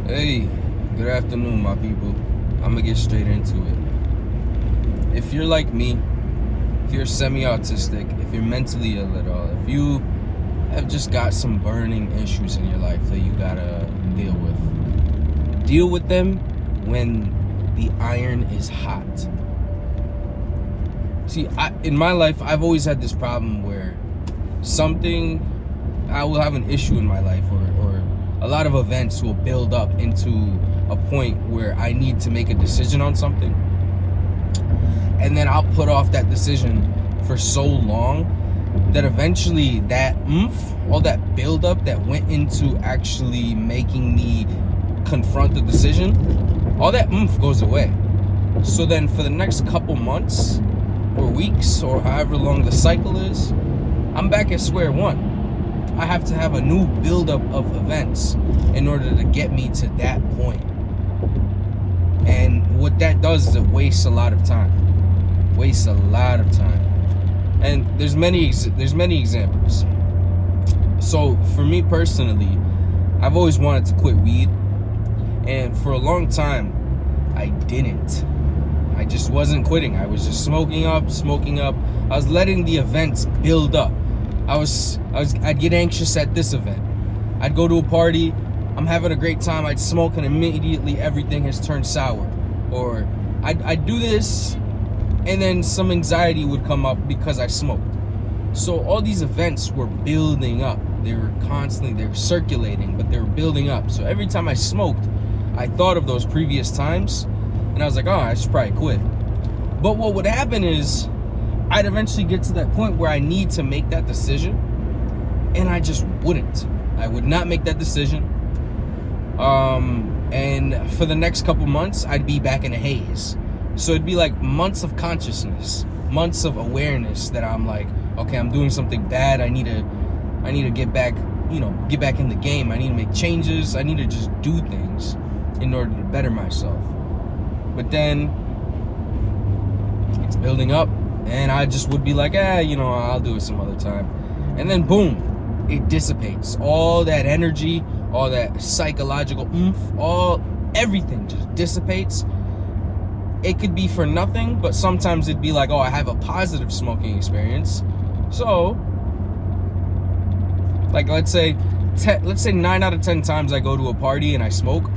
Hey, good afternoon, my people. I'm gonna get straight into it. If you're like me, if you're semi-autistic, if you're mentally ill at all, if you have just got some burning issues in your life that you gotta deal with them when the iron is hot. See, in my life, I've always had this problem where I will have an issue in my life, or a lot of events will build up into a point where I need to make a decision on something. And then I'll put off that decision for so long that eventually that all that build up that went into actually making me confront the decision, all that goes away. So then for the next couple months or weeks or however long the cycle is, I'm back at square one. I have to have a new buildup of events in order to get me to that point. And what that does is it wastes a lot of time. And there's many examples. So for me personally, I've always wanted to quit weed, and for a long time I didn't. I just wasn't quitting. I was just smoking up. I was letting the events build up. I'd get anxious at this event. I'd go to a party, I'm having a great time, I'd smoke, and immediately everything has turned sour. Or I'd do this, and then some anxiety would come up because I smoked. So all these events were building up. They were circulating, but they were building up. So every time I smoked, I thought of those previous times, and I was like, oh, I should probably quit. But what would happen is, I'd eventually get to that point where I need to make that decision, and I just wouldn't. I would not make that decision. And for the next couple months, I'd be back in a haze. So it'd be like months of consciousness, months of awareness that I'm like, okay, I'm doing something bad. I need to get back in the game. I need to make changes. I need to just do things in order to better myself. But then it's building up, and I just would be like, I'll do it some other time. And then boom, it dissipates. All that energy, all that psychological everything just dissipates. It could be for nothing, but sometimes it'd be like, oh, I have a positive smoking experience. So, like, let's say 9 out of 10 times I go to a party and I smoke,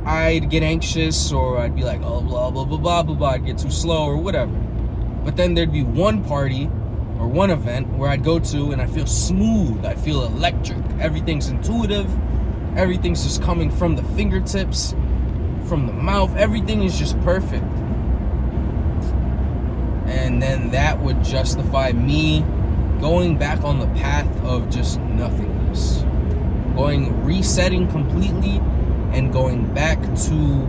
I'd get anxious, or I'd be like, oh, blah, blah, blah, blah, blah, blah. I'd get too slow or whatever. But then there'd be one party or one event where I'd go to and I feel smooth. I feel electric. Everything's intuitive. Everything's just coming from the fingertips, from the mouth. Everything is just perfect. And then that would justify me going back on the path of just nothingness. Resetting completely and going back to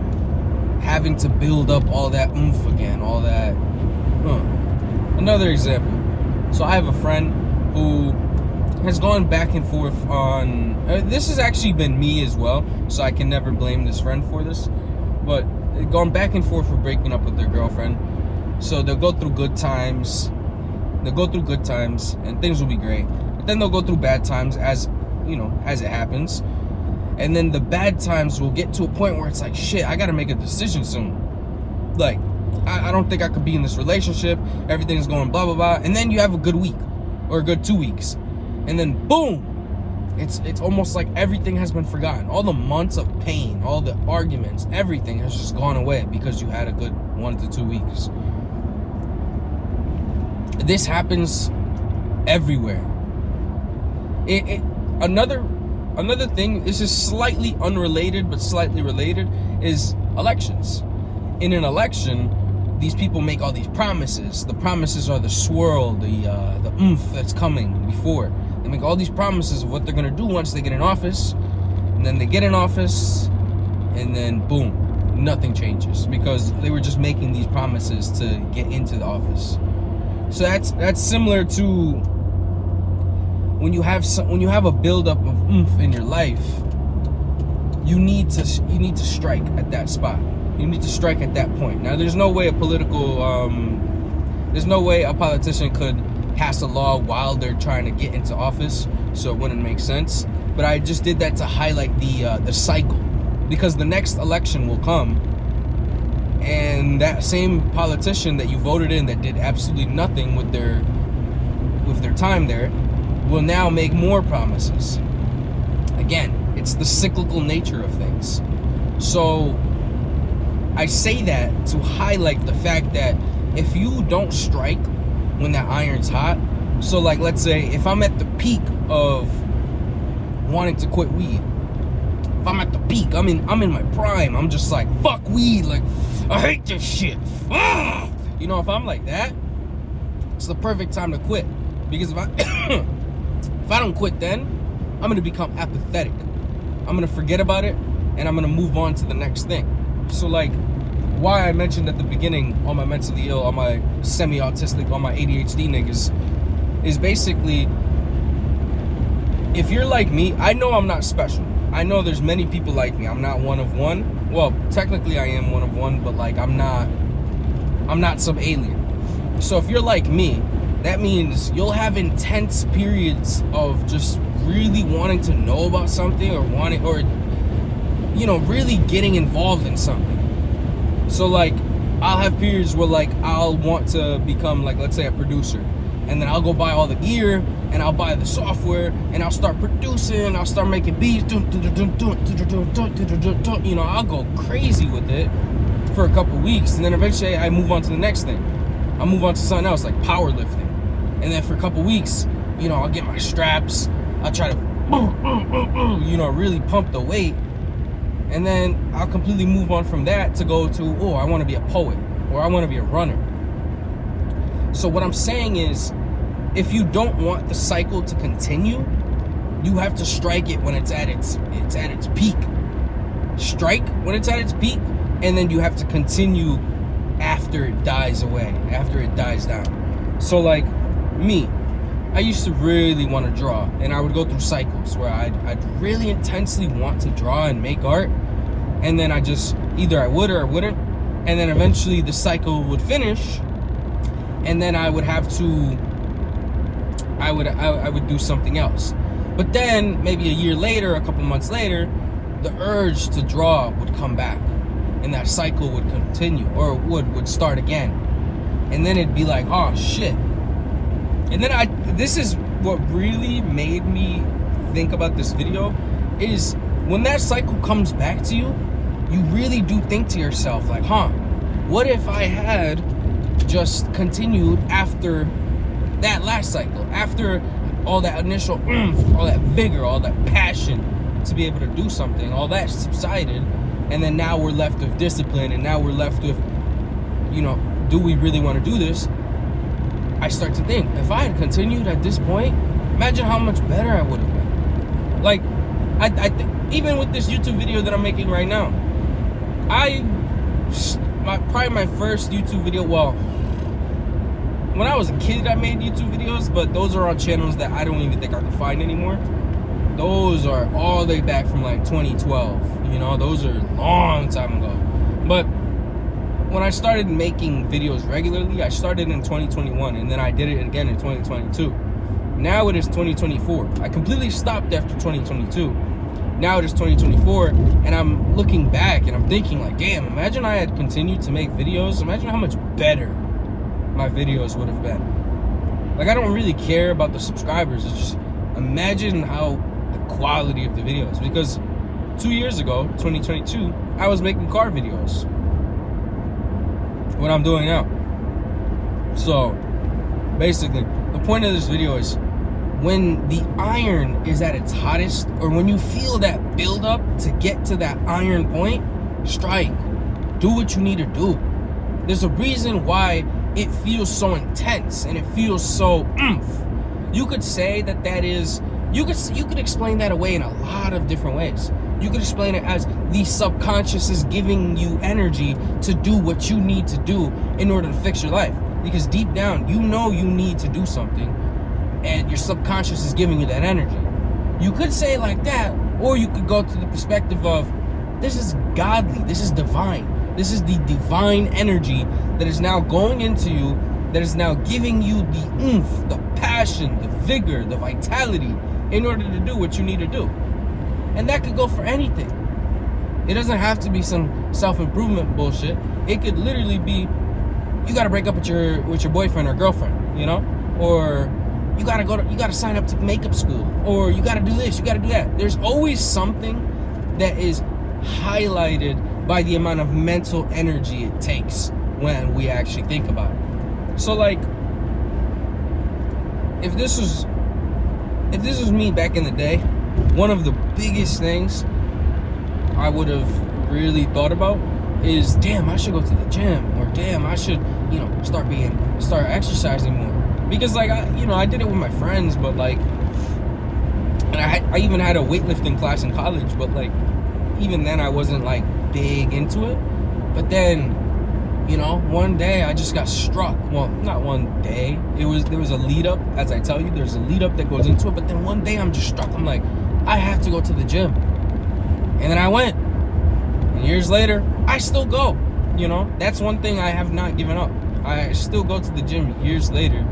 having to build up all that again, all that. Another example. So I have a friend who has gone back and forth on. This has actually been me as well, so I can never blame this friend for this. But gone back and forth for breaking up with their girlfriend. So they'll go through good times. And things will be great. But then they'll go through bad times, as it happens. And then the bad times will get to a point where it's like, shit, I gotta make a decision soon. Like, I don't think I could be in this relationship. Everything's going blah, blah, blah. And then you have a good week or a good 2 weeks. And then boom, it's almost like everything has been forgotten. All the months of pain, all the arguments, everything has just gone away because you had a good 1 to 2 weeks. This happens everywhere. Another thing, this is slightly unrelated but slightly related, is elections. In an election, these people make all these promises. The promises are the swirl, the that's coming before. They make all these promises of what they're gonna do once they get in office, and then they get in office, and then boom, nothing changes because they were just making these promises to get into the office. So that's similar to when you have a buildup of in your life. You need to strike at that spot. You need to strike at that point. Now, there's no way a politician could pass a law while they're trying to get into office, so it wouldn't make sense. But I just did that to highlight the cycle. because the next election will come, and that same politician that you voted in that did absolutely nothing with their time there will now make more promises. Again, it's the cyclical nature of things. So I say that to highlight the fact that if you don't strike when that iron's hot, so like let's say if I'm at the peak of wanting to quit weed, if I'm at the peak, I'm in my prime, I'm just like, fuck weed, like I hate this shit. You know, if I'm like that, it's the perfect time to quit. Because if I if I don't quit then, I'm gonna become apathetic. I'm gonna forget about it and I'm gonna move on to the next thing. So like why I mentioned at the beginning all my mentally ill, all my semi-autistic, all my ADHD niggas is basically, if you're like me, I know I'm not special. I know there's many people like me. I'm not one of one. Well, technically I am one of one, but like I'm not some alien. So if you're like me, that means you'll have intense periods of just really wanting to know about something or you know, really getting involved in something. So like I'll have periods where like I'll want to become like, let's say, a producer, and then I'll go buy all the gear and I'll buy the software and I'll start producing, I'll start making beats, you know, I'll go crazy with it for a couple weeks, and then eventually I move on to the next thing. I'll move on to something else like powerlifting. And then for a couple weeks, you know, I'll get my straps, I'll try to, you know, really pump the weight. And then I'll completely move on from that to go to, oh, I want to be a poet, or I want to be a runner. So what I'm saying is, if you don't want the cycle to continue, you have to strike it when it's at its peak. Strike when it's at its peak, and then you have to continue after it dies away, after it dies down. So like me, I used to really want to draw, and I would go through cycles where I'd really intensely want to draw and make art, and then I just, either I would or I wouldn't, and then eventually the cycle would finish, and then I would have to, I would do something else. But then maybe a year later, a couple months later, the urge to draw would come back, and that cycle would continue, or would start again, and then it'd be like, oh shit. And then this is what really made me think about this video, is when that cycle comes back to you, you really do think to yourself like, what if I had just continued after that last cycle, after all that initial all that vigor, all that passion to be able to do something, all that subsided, and then now we're left with discipline, and now we're left with, you know, do we really want to do this? I start to think, if I had continued at this point, imagine how much better I would have been. Like, I think, even with this YouTube video that I'm making right now, probably my first YouTube video, well, when I was a kid I made YouTube videos, but those are on channels that I don't even think I can find anymore. Those are all the way back from like 2012, you know, those are a long time ago. But when I started making videos regularly, I started in 2021, and then I did it again in 2022. Now it is 2024. I completely stopped after 2022. Now it is 2024, and I'm looking back and I'm thinking like, damn, imagine I had continued to make videos. Imagine how much better my videos would have been. Like, I don't really care about the subscribers. It's just, imagine how the quality of the videos. Because 2 years ago, 2022, I was making car videos. What I'm doing now. So basically, the point of this video is, when the iron is at its hottest, or when you feel that build up to get to that iron point, strike. Do what you need to do. There's a reason why it feels so intense and it feels so oomph. You could say that is, you could explain that away in a lot of different ways. You could explain it as the subconscious is giving you energy to do what you need to do in order to fix your life. Because deep down, you know you need to do something, and your subconscious is giving you that energy. You could say it like that, or you could go to the perspective of, this is godly, this is divine. This is the divine energy that is now going into you, that is now giving you the oomph, the passion, the vigor, the vitality in order to do what you need to do. And that could go for anything. It doesn't have to be some self-improvement bullshit. It could literally be, you gotta break up with your boyfriend or girlfriend, you know? Or you gotta sign up to makeup school, or you gotta do this, you gotta do that. There's always something that is highlighted by the amount of mental energy it takes when we actually think about it. So like, if this was me back in the day, one of the biggest things I would have really thought about is, damn, I should go to the gym, or damn, I should, start exercising more. Because like I did it with my friends, but like, and I even had a weightlifting class in college, but like, even then I wasn't like big into it. But then, one day I just got struck. Well, not one day. There was a lead up, as I tell you, there's a lead up that goes into it. But then one day I'm just struck. I'm like, I have to go to the gym. And then I went. And years later, I still go. That's one thing I have not given up. I still go to the gym years later.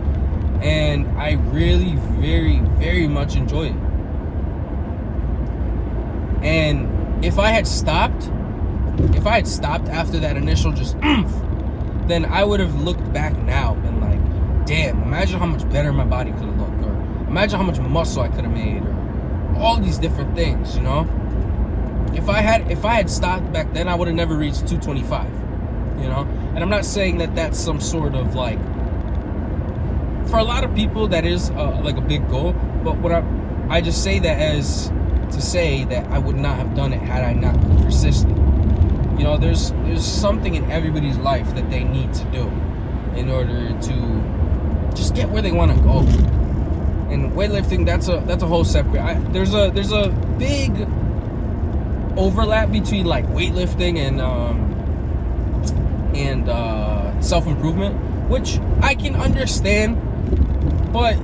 And I really, very, very much enjoy it. And if I had stopped after that initial just then I would have looked back now and like, damn, imagine how much better my body could have looked, or imagine how much muscle I could have made, or all these different things, If I had stopped back then, I would have never reached 225, And I'm not saying that that's some sort of like, for a lot of people that is like a big goal, but I just say that as to say that I would not have done it had I not persisted. There's something in everybody's life that they need to do in order to just get where they want to go. And weightlifting, that's a whole separate. There's a big overlap between like weightlifting and self-improvement, which I can understand, but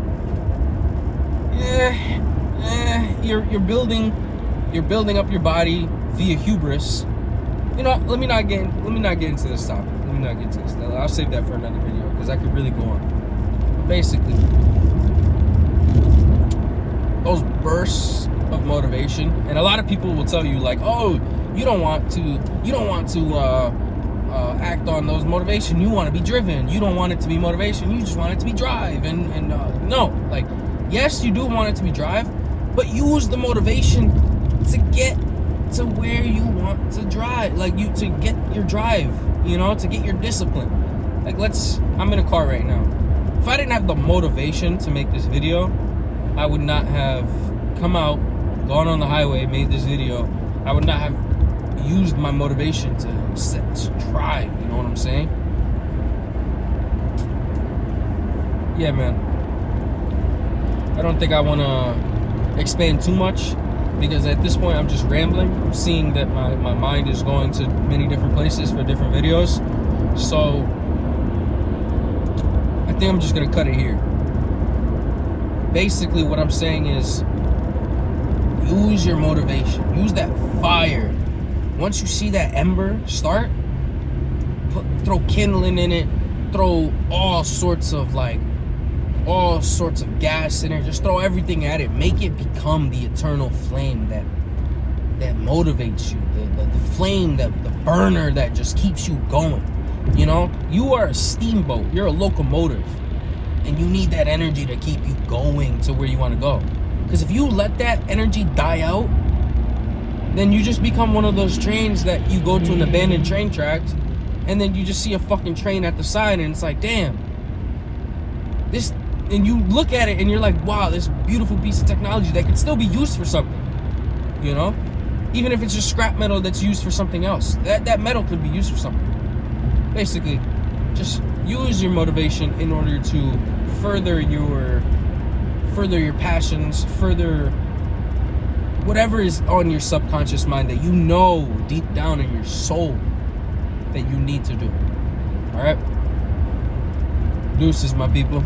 you're building up your body via hubris. Let me not get into this topic. I'll save that for another video because I could really go on. Basically, those bursts of motivation, and a lot of people will tell you like, oh, you don't want to act on those motivation. You want to be driven. You don't want it to be motivation. You just want it to be drive. And no, like, yes, you do want it to be drive, but use the motivation to get to where you want to drive, like to get your drive, to get your discipline. Like, I'm in a car right now. If I didn't have the motivation to make this video, I would not have come out, gone on the highway, made this video. I would not have used my motivation to drive, you know what I'm saying? Yeah, man. I don't think I want to expand too much, because at this point I'm just rambling. I'm seeing that my mind is going to many different places for different videos. So I think I'm just going to cut it here. Basically what I'm saying is, use your motivation. Use that fire. Once you see that ember start, throw kindling in it. Throw all sorts of gas in it. Just throw everything at it. Make it become the eternal flame that motivates you. The flame, the burner that just keeps you going. You are a steamboat. You're a locomotive. And you need that energy to keep you going to where you want to go. Because if you let that energy die out, then you just become one of those trains that you go to an abandoned train tracks, and then you just see a fucking train at the side, and it's like, damn. And you look at it and you're like, wow, this beautiful piece of technology that could still be used for something. Even if it's just scrap metal that's used for something else. That metal could be used for something. Basically, just use your motivation in order to further your passions, further whatever is on your subconscious mind that you know deep down in your soul that you need to do. All right? Deuces, my people.